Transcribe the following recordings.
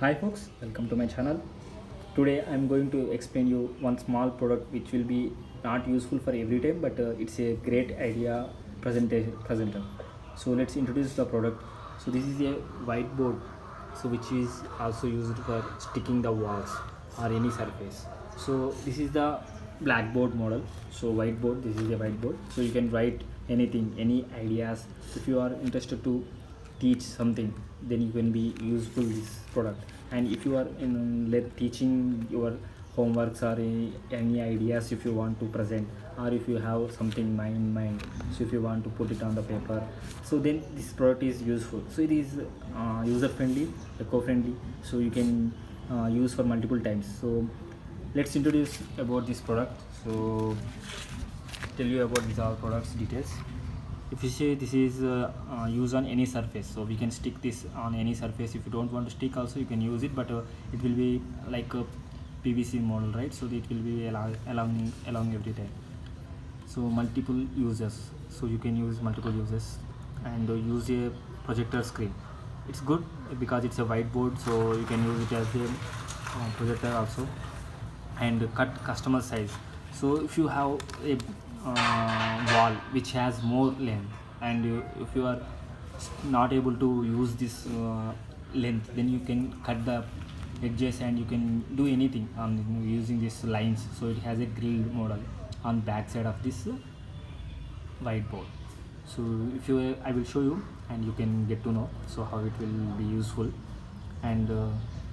Hi folks, welcome to my channel. Today I am going to explain you one small product which will be not useful for every time, but it's a great idea presenter. So let's introduce the product. So this is a whiteboard, so which is also used for sticking the walls or any surface. So this is the blackboard model. So whiteboard, this is a whiteboard, so you can write anything, any ideas. If you are interested to teach something, then you can be useful this product. And if you are in teaching your homeworks or any ideas, if you want to present, or if you have something in mind, so if you want to put it on the paper, so then this product is useful. So it is user friendly, eco friendly, so you can use for multiple times. So let's introduce about this product. So tell you about these all products details. If you say this is used on any surface, so we can stick this on any surface. If you don't want to stick also, you can use it, but it will be like a PVC model, right? So it will be along every time. So multiple users, so you can use multiple users and use a projector screen. It's good because it's a whiteboard, so you can use it as a projector also. And cut customer size. So if you have a wall which has more length, and if you are not able to use this length, then you can cut the edges and you can do anything on using these lines. So it has a grill model on back side of this whiteboard. So if you I will show you and you can get to know so how it will be useful. And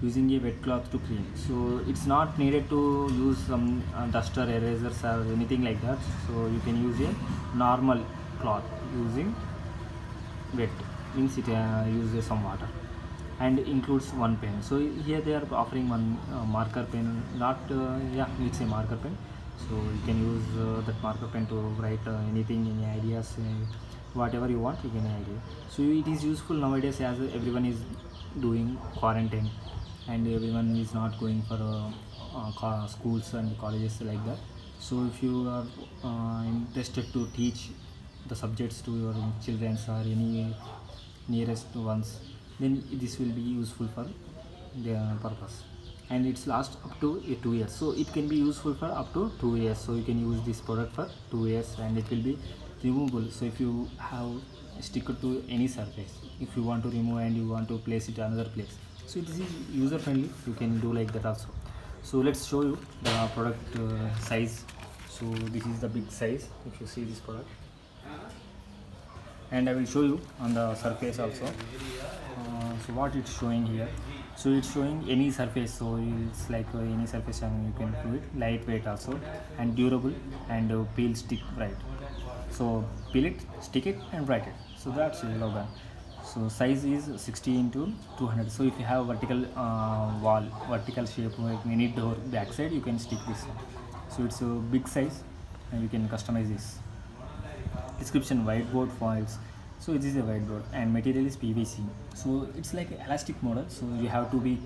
using a wet cloth to clean, so it's not needed to use some duster, erasers or anything like that. So you can use a normal cloth using wet, means it uses some water, and includes one pen. So here they are offering one marker pen, not it's a marker pen. So you can use that marker pen to write anything, any ideas, whatever you want, you can idea. So it is useful nowadays as everyone is doing quarantine and everyone is not going for schools and colleges like that. So if you are interested to teach the subjects to your children or any nearest ones, then this will be useful for their purpose. And it's last up to 2 years, so it can be useful for up to 2 years. So you can use this product for 2 years and it will be removable. So if you have stick it to any surface, if you want to remove and you want to place it another place, so this is user friendly, you can do like that also. So let's show you the product size. So this is the big size if you see this product, and I will show you on the surface also. So what it's showing here, so it's showing any surface, so it's like any surface and you can do it. Lightweight also, and durable, and peel, stick, write. So peel it, stick it and write it. So that's your logo. So size is 60 into 200. So if you have vertical wall, vertical shape, like any door backside, you can stick this. So it's a big size and you can customize this. Description: whiteboard foils. So it is a whiteboard and material is PVC. So it's like an elastic model. So you have to be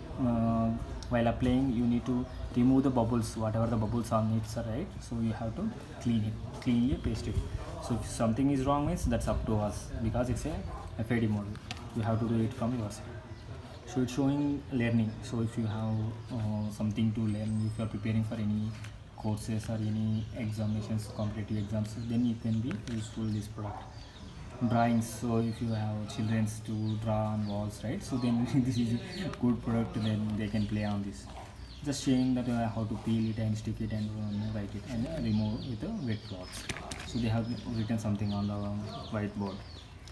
while applying, you need to remove the bubbles, whatever the bubbles on it, right? So you have to cleanly paste it. So if something is wrong, means that's up to us, because it's a FAD model. You have to do it from your side. So it's showing learning. So if you have something to learn, if you are preparing for any courses or any examinations, competitive exams, then it can be useful this product. Drawings. So if you have children to draw on walls, right? So then this is a good product. Then they can play on this. Just showing that how to peel it and stick it and write it and remove with a wet cloth. So they have written something on the whiteboard.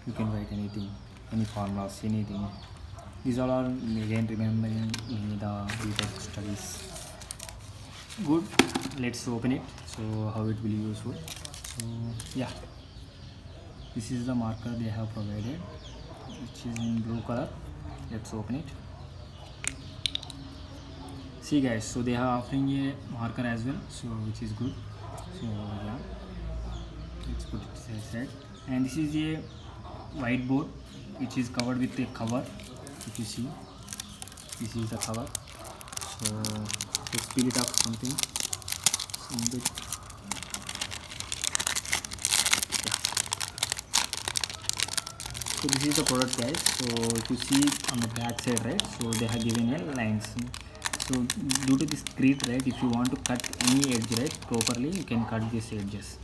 You can write anything, any formulas, anything. These all are again remembering the BTech studies. Good. Let's open it. So how it will be useful. So yeah, this is the marker they have provided, which is in blue color. Let's open it. See guys, so they are offering a marker as well, so which is good. So yeah, let's put it aside. And this is a whiteboard which is covered with a cover. If you see, this is the cover. So let's peel it off something. So this is the product, guys. So if you see on the back side, right, so they have given a lines. So due to this grit, right, if you want to cut any edge, right, properly, you can cut these edges.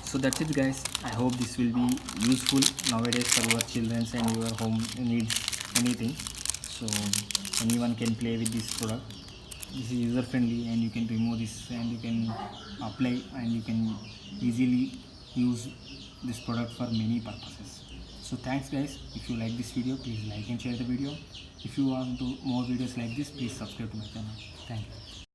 So that's it, guys. I hope this will be useful nowadays for your children and your home needs anything. So anyone can play with this product. This is user friendly, and you can remove this and you can apply, and you can easily use this product for many purposes. So thanks, guys. If you like this video, please like and share the video. If you want to more videos like this, please subscribe to my channel. Thank you.